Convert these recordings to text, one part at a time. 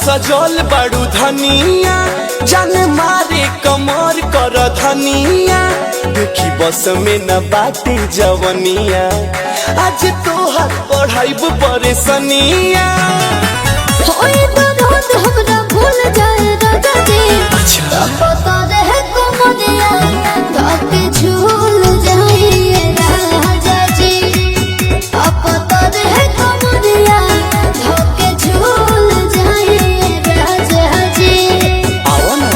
सजल बड़ू धनिया जान मारे कमर कर धनिया देखी बस में न बाटे जवनिया आज तोहार पढ़ाई परेशानिया हमरा भूल जाए राजा जी पता रहे कमरिया धके झूल जाइए राजा जी पता रहे कमरिया धके झूल जाइए राजा जी आओ ना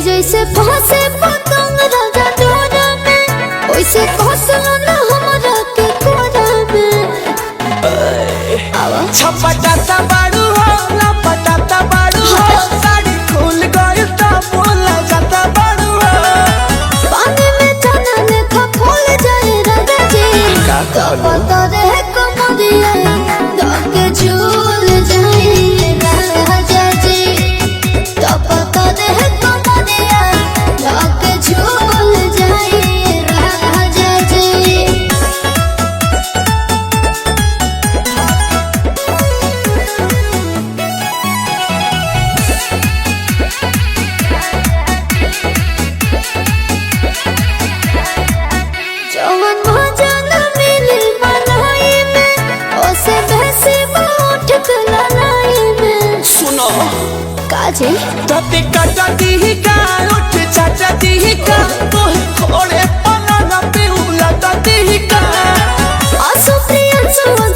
जैसे फंसे पतंग राजा डोरा में वैसे फंसला ना हमरा के कोरा में छपटाता बाड़ू हो लपटाता बाड़ू हो साड़ी खुल गई तो बोला जाता बाड़ू हो पानी में चना लेखा फूल जाए राजा जी तो पता रहे कमरिया धके झूल जाइए राजा जी तो पता रहे कमरिया धके झूल जाइए राजा जी जवन भजन मिली मलाई में ओसे भैसे उठ के ललाई में सुनो काजे तते काटा दी का उठ चाचा दी का तोहे थोड़े पना पे उलटा दी का आसु प्रिय सुवन